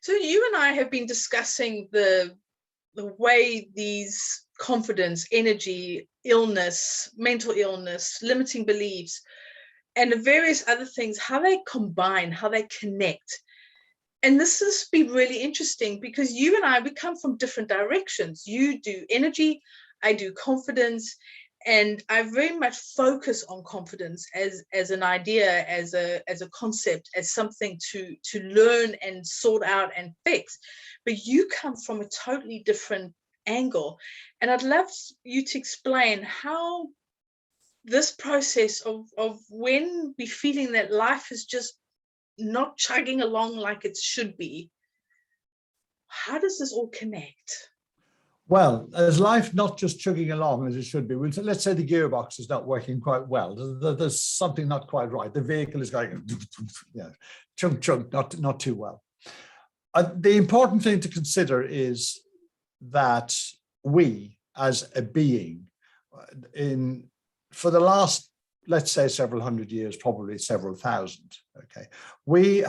So you and I have been discussing the way these confidence, energy, illness, mental illness, limiting beliefs, and the various other things, how they combine, how they connect. And this has been really interesting because you and I, we come from different directions. You do energy, I do confidence, and I very much focus on confidence as an idea, as a concept, as something to learn and sort out and fix. But you come from a totally different angle, and I'd love you to explain how this process of when we're feeling that life is just not chugging along like it should be, how does this all connect? Well, is life not just chugging along as it should be? Let's say the gearbox is not working quite well. There's something not quite right. The vehicle is going, chug, chug, not too well. The important thing to consider is that we, as a being, for the last, let's say, several hundred years, probably several thousand, okay, we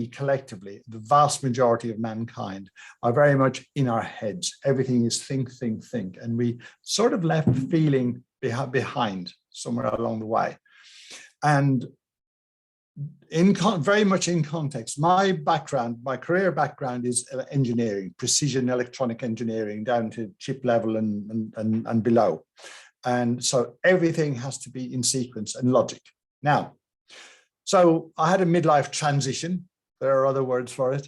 collectively, the vast majority of mankind, are very much in our heads. Everything is think, think, think, and we sort of left feeling behind somewhere along the way. And very much in context, my career background is engineering, precision electronic engineering, down to chip level and below. And so everything has to be in sequence and logic. Now, so I had a midlife transition, there are other words for it,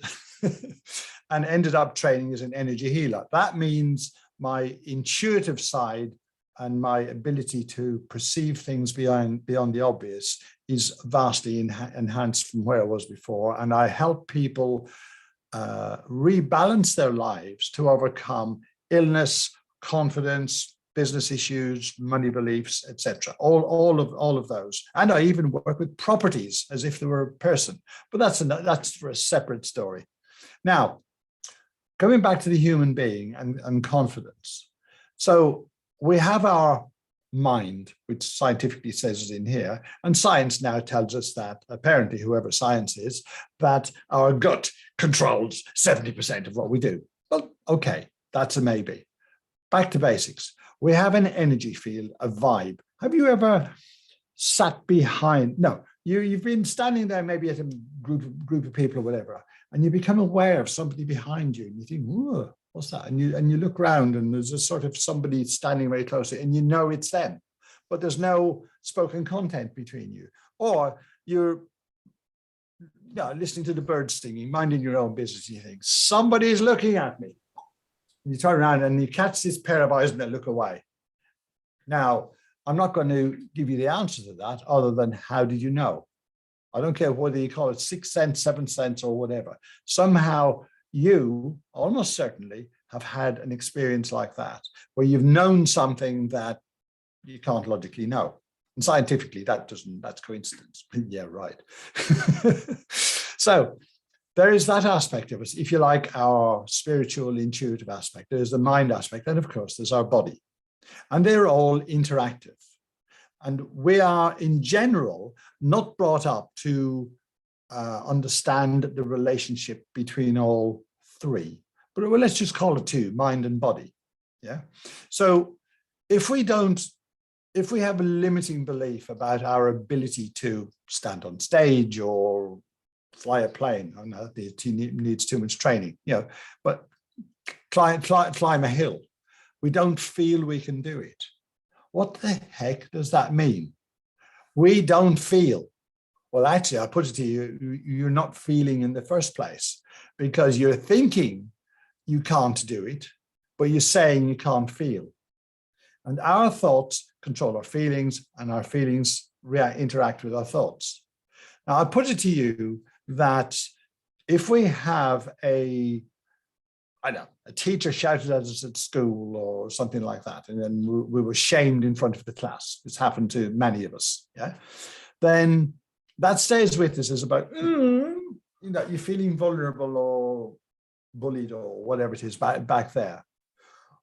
and ended up training as an energy healer. That means my intuitive side and my ability to perceive things beyond the obvious is vastly enhanced from where I was before. And I help people rebalance their lives to overcome illness, confidence, business issues, money beliefs, etc. All of those. And I even work with properties as if they were a person, but that's for a separate story. Now, going back to the human being and confidence. So we have our mind, which scientifically says is in here, and science now tells us that, apparently, whoever science is, that our gut controls 70% of what we do. Well, okay, that's a maybe. Back to basics. We have an energy field, a vibe. Have you ever sat behind? No, you've been standing there maybe at a group of people or whatever, and you become aware of somebody behind you, and you think, whoa, what's that? And you look around, and there's a sort of somebody standing very closely, and you know it's them, but there's no spoken content between you. Or you're listening to the birds singing, minding your own business, and you think, somebody's looking at me. And you turn around and you catch this pair of eyes and they look away. Now, I'm not going to give you the answer to that other than how did you know? I don't care whether you call it 6th sense, 7th sense, or whatever. Somehow you almost certainly have had an experience like that, where you've known something that you can't logically know. And scientifically, that's coincidence. Yeah, right. So there is that aspect of us, if you like, our spiritual, intuitive aspect. There's the mind aspect, and of course, there's our body. And they're all interactive. And we are, in general, not brought up to understand the relationship between all three. But well, let's just call it two, mind and body. Yeah. So if we have a limiting belief about our ability to stand on stage or fly a plane, I know it needs too much training, but climb a hill, we don't feel we can do it. What the heck does that mean? We don't feel. Well, actually, I put it to you, you're not feeling in the first place, because you're thinking you can't do it, but you're saying you can't feel. And our thoughts control our feelings, and our feelings interact with our thoughts. Now, I put it to you that if we have a teacher shouted at us at school or something like that, and then we were shamed in front of the class, it's happened to many of us, yeah, then that stays with us as about, you're feeling vulnerable or bullied or whatever it is back there.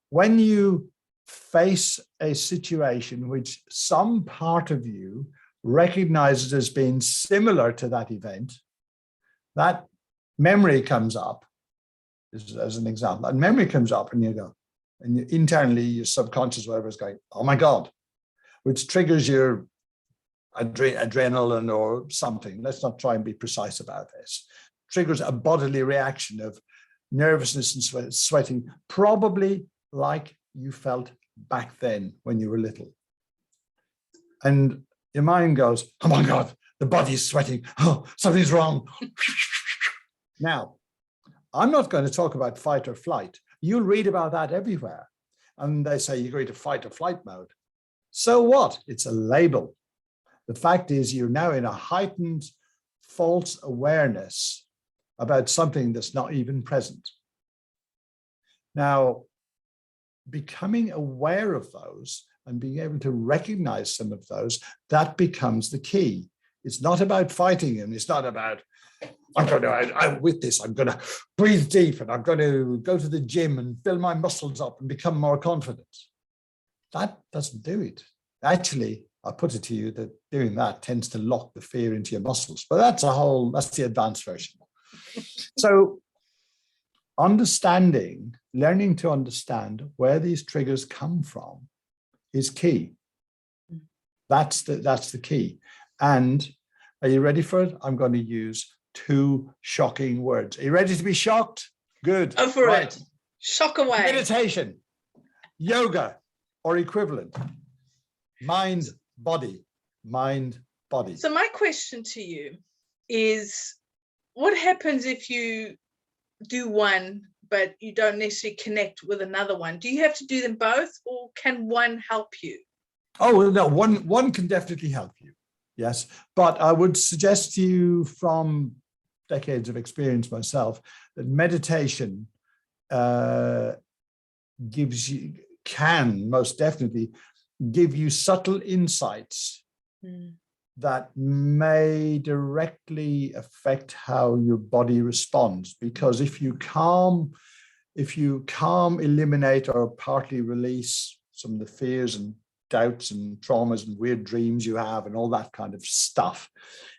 When you face a situation which some part of you recognizes as being similar to that event, that memory comes up, as an example, and memory comes up and you go, and internally your subconscious, whatever, is going, oh my God, which triggers your adrenaline or something. Let's not try and be precise about this. Triggers a bodily reaction of nervousness and sweating, probably like you felt back then when you were little. And your mind goes, oh my God, the body's sweating. Oh, something's wrong. Now, I'm not going to talk about fight or flight. You'll read about that everywhere. And they say you go into fight or flight mode. So what? It's a label. The fact is you're now in a heightened false awareness about something that's not even present. Now, becoming aware of those and being able to recognize some of those, that becomes the key. It's not about fighting them. It's not about, I'm with this, I'm going to breathe deep and I'm going to go to the gym and fill my muscles up and become more confident. That doesn't do it. Actually, I put it to you that doing that tends to lock the fear into your muscles, but that's the advanced version. So learning to understand where these triggers come from is key. That's the key. And are you ready for it? I'm going to use 2 shocking words. Are you ready to be shocked? Good. Go for it. Shock away. Meditation, yoga, or equivalent. Mind, body. So my question to you is, what happens if you do one, but you don't necessarily connect with another one? Do you have to do them both, or can one help you? Oh, no, one can definitely help you. Yes, but I would suggest to you from decades of experience myself that meditation can most definitely give you subtle insights that may directly affect how your body responds. Because if you calm, eliminate, or partly release some of the fears and doubts and traumas and weird dreams you have and all that kind of stuff,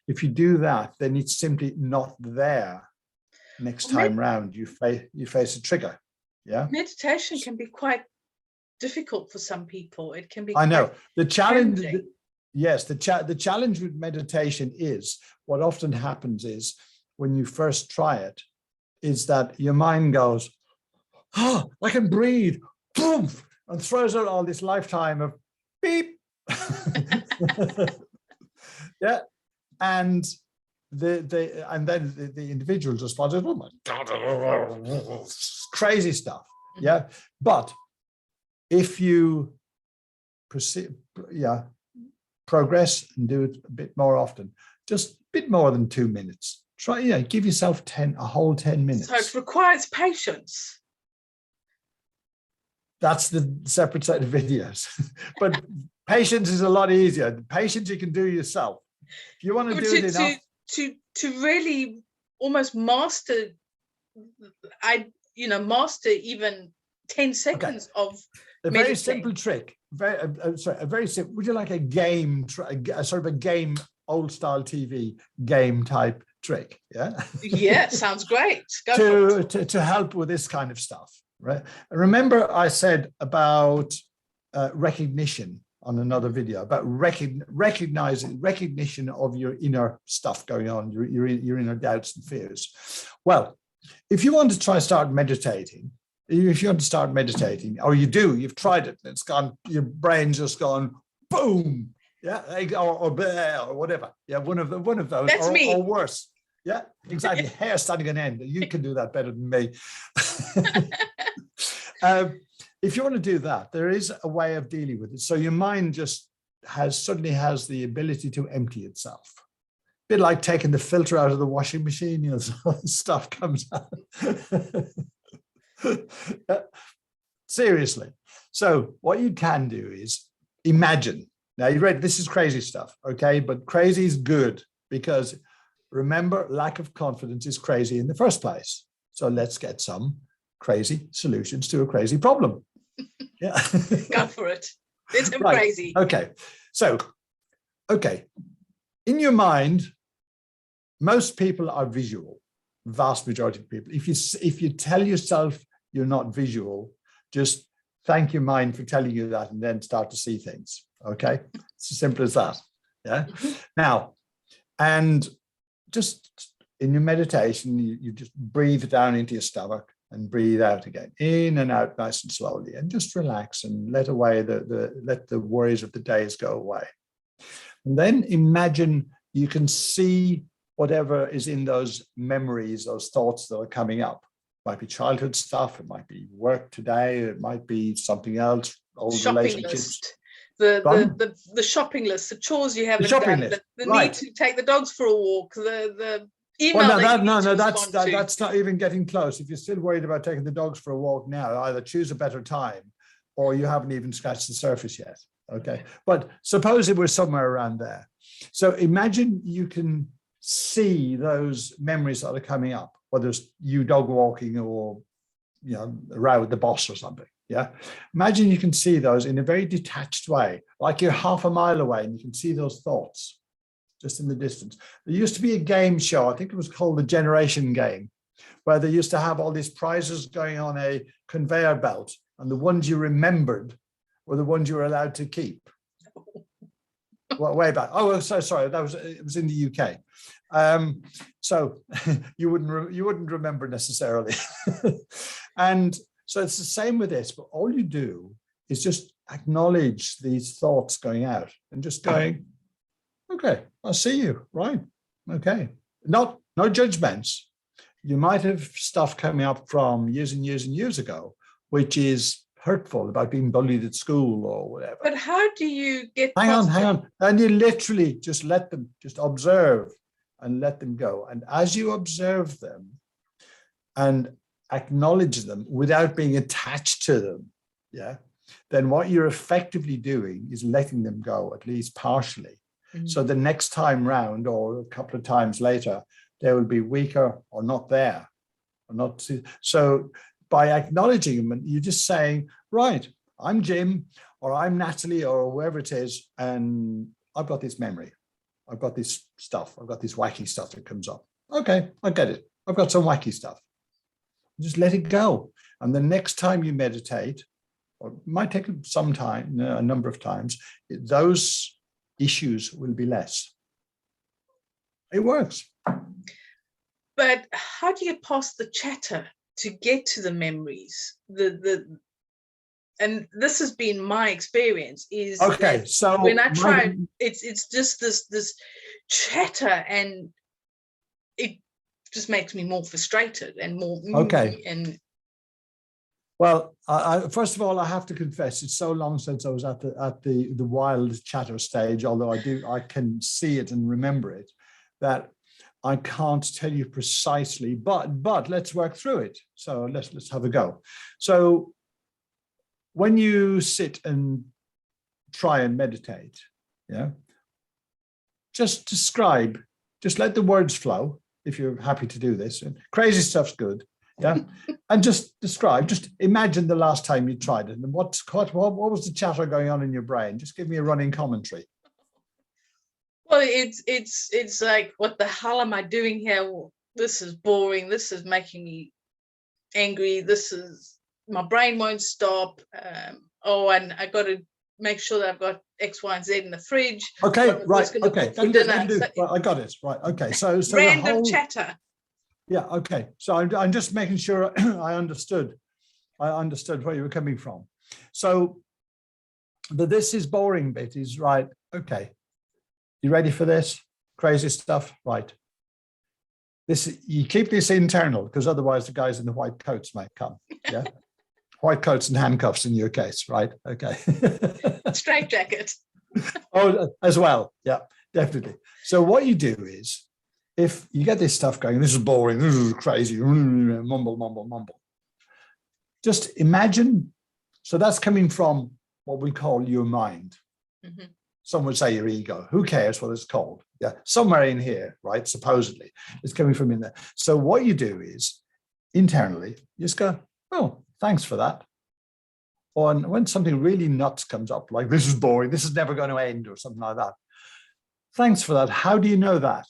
if you do that, then it's simply not there next time round you face a trigger. Yeah, meditation can be quite difficult for some people. It can be, I know, the challenge. Yes, the challenge with meditation is, what often happens is when you first try it is that your mind goes, oh, I can breathe, boom, and throws out all this lifetime of beep. Yeah, and then the individual just wonders, oh my God, crazy stuff. Yeah, but if you progress and do it a bit more often, just a bit more than 2 minutes. Try, give yourself a whole 10 minutes. So it requires patience. That's the separate set of videos. But patience is a lot easier. Patience you can do yourself. If you want to do it enough. To really almost master, master even 10 seconds of a very simple trick. Very simple. Would you like a game, sort of a game, old style TV game type trick? Yeah. Yeah, sounds great. Go to help with this kind of stuff, right? Remember, I said about recognition on another video about recognition of your inner stuff going on, your inner doubts and fears. Well, if you want to start meditating, or you've tried it and it's gone, your brain's just gone boom, yeah, or whatever, yeah, one of those. That's me. Or worse, yeah, exactly. Hair standing on end. You can do that better than me. If you want to do that, there is a way of dealing with it. So your mind just suddenly has the ability to empty itself. A bit like taking the filter out of the washing machine, stuff comes out. Seriously. So what you can do is imagine. Now you read, this is crazy stuff, okay? But crazy is good because remember, lack of confidence is crazy in the first place. So let's get some crazy solutions to a crazy problem. Yeah. Go for it. It's right. Crazy. Okay. So, in your mind, most people are visual. vast majority of people. If you tell yourself you're not visual, just thank your mind for telling you that, and then start to see things. Okay, it's as simple as that. Yeah. Now, and just in your meditation, you just breathe down into your stomach and breathe out again, in and out, nice and slowly, and just relax and let the worries of the days go away. And then imagine you can see whatever is in those memories, those thoughts that are coming up. It might be childhood stuff, it might be work today, it might be something else, old relationships. The shopping list, the chores you haven't done, the need to take the dogs for a walk, the email. That's not even getting close. If you're still worried about taking the dogs for a walk now, either choose a better time, or you haven't even scratched the surface yet. Okay, but suppose it was somewhere around there. So imagine you can see those memories that are coming up, whether it's you dog walking or a row with the boss or something. Yeah, imagine you can see those in a very detached way, like you're half a mile away and you can see those thoughts just in the distance. There used to be a game show, I think it was called the Generation Game, where they used to have all these prizes going on a conveyor belt, and the ones you remembered were the ones you were allowed to keep. Well, way back. Oh, so sorry, it was in the UK. So you wouldn't remember necessarily. And so it's the same with this, but all you do is just acknowledge these thoughts going out and just going, okay, I see you, right? Okay, no judgments. You might have stuff coming up from years and years and years ago, which is hurtful, about being bullied at school or whatever. But how do you get hang on, and you literally just let them, just observe and let them go. And as you observe them and acknowledge them without being attached to them, yeah, then what you're effectively doing is letting them go, at least partially. So the next time round, or a couple of times later, they will be weaker or not there, or not. So by acknowledging them, and you're just saying, right, I'm Jim, or I'm Natalie, or whoever it is, and I've got this memory, I've got this stuff, I've got this wacky stuff that comes up. Okay, I get it. I've got some wacky stuff. Just let it go. And the next time you meditate, or it might take some time, a number of times, those issues will be less. It works. But how do you get past the chatter to get to the memories? And this has been my experience, is okay, so when I try, it's just this chatter, and it just makes me more frustrated and more okay. And well, first of all, I have to confess, it's so long since I was at the wild chatter stage, although I can see it and remember it, that I can't tell you precisely, but let's work through it. So let's have a go. So when you sit and try and meditate, yeah, just describe, just let the words flow if you're happy to do this. And crazy stuff's good, yeah. And just describe, just imagine the last time you tried it, and what was the chatter going on in your brain? Just give me a running commentary. Well, it's like, what the hell am I doing here? This is boring. This is making me angry. My brain won't stop. And I got to make sure that I've got X, Y, and Z in the fridge. Okay, right. Okay, that'll do. Right, I got it. Right. Okay. So random chatter. Yeah. Okay. So I'm just making sure I understood where you were coming from. So the "this is boring" bit is right. Okay. You ready for this? Crazy stuff, right? You keep this internal, because otherwise the guys in the white coats might come. Yeah, white coats and handcuffs in your case, right? Okay. Straight jacket. Oh, as well. Yeah, definitely. So what you do is, if you get this stuff going, this is boring, this is crazy, mumble, mumble, mumble. Just imagine. So that's coming from what we call your mind. Mm-hmm. Some would say your ego. Who cares what it's called? Yeah, somewhere in here, right? Supposedly, it's coming from in there. So what you do is, internally, you just go, "Oh, thanks for that." Or when something really nuts comes up, like "this is boring, this is never going to end," or something like that. Thanks for that. How do you know that?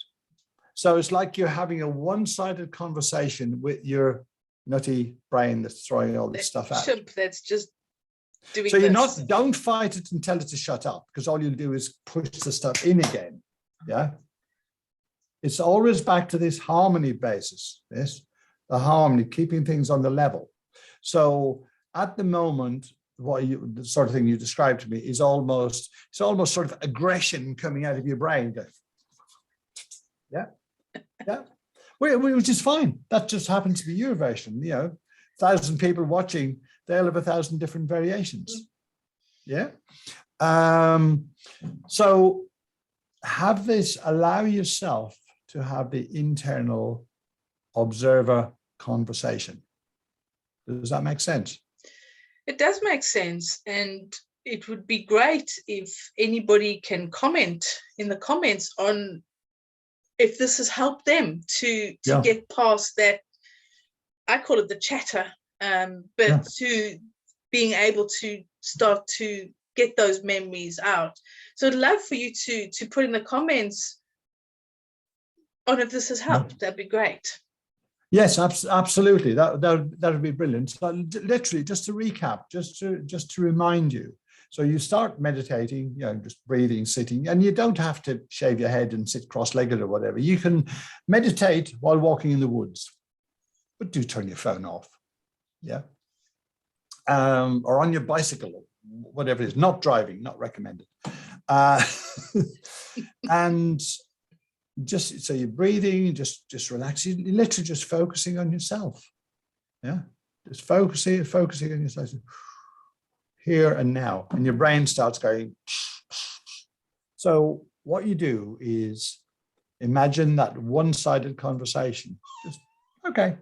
So it's like you're having a one-sided conversation with your nutty brain that's throwing all this stuff out. Chimp that's just doing So this. don't fight it and tell it to shut up, because all you'll do is push the stuff in again. Yeah. It's always back to this harmony basis. Yes. The harmony, keeping things on the level. So at the moment, the sort of thing you described to me is almost sort of aggression coming out of your brain. Yeah. Yeah. Which is fine. That just happens to be your version. 1,000 people watching, they'll have 1,000 different variations. Yeah. So allow yourself to have the internal observer conversation. Does that make sense? It does make sense. And it would be great if anybody can comment in the comments on if this has helped them to get past that. I call it the chatter, to being able to start to get those memories out. So I'd love for you to put in the comments on if this has helped. That'd be great. Yes, absolutely. That would be brilliant. So literally, just to recap, just to remind you. So you start meditating, just breathing, sitting, and you don't have to shave your head and sit cross-legged or whatever. You can meditate while walking in the woods, but do turn your phone off. Yeah. Or on your bicycle, whatever it is, not driving, not recommended. And just so you're breathing, just relaxing, you're literally just focusing on yourself. Yeah. Just focusing on yourself here and now. And your brain starts going. So what you do is imagine that one-sided conversation. Just, okay,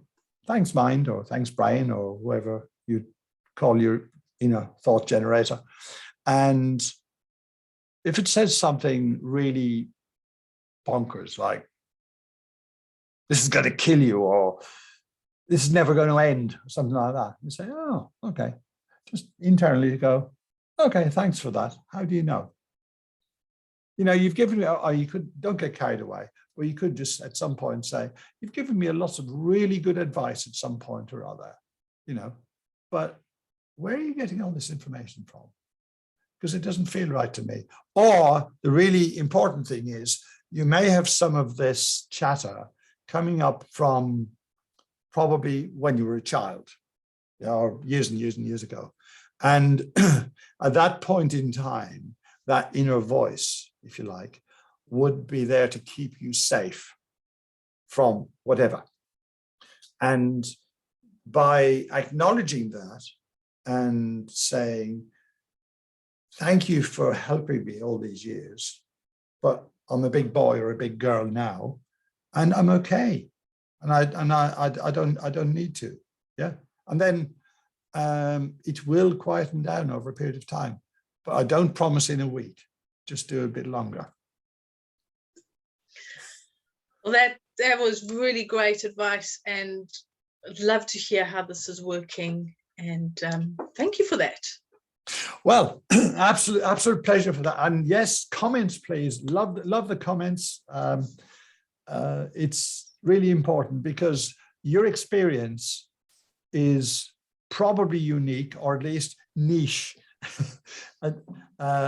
thanks mind, or thanks brain, or whoever you call your thought generator. And if it says something really bonkers, like this is going to kill you, or this is never going to end, or something like that, you say, oh, okay. Just internally go, okay, thanks for that. How do you know? You've given me, or you could, don't get carried away, or you could just at some point say, you've given me a lot of really good advice at some point or other, but where are you getting all this information from? Because it doesn't feel right to me. Or the really important thing is, you may have some of this chatter coming up from probably when you were a child, or years and years and years ago. And at that point in time, that inner voice, if you like, would be there to keep you safe from whatever. And by acknowledging that and saying, thank you for helping me all these years, but I'm a big boy or a big girl now, and I'm okay. And I don't need to. Yeah. And then it will quieten down over a period of time, but I don't promise in a week. Just do a bit longer. Well, that was really great advice, and I'd love to hear how this is working. And thank you for that. Well, absolute pleasure for that. And yes, comments, please. Love the comments. It's really important, because your experience is probably unique, or at least niche,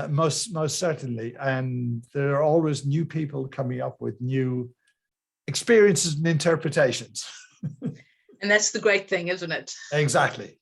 most certainly. And there are always new people coming up with new experiences and interpretations. And that's the great thing, isn't it? Exactly.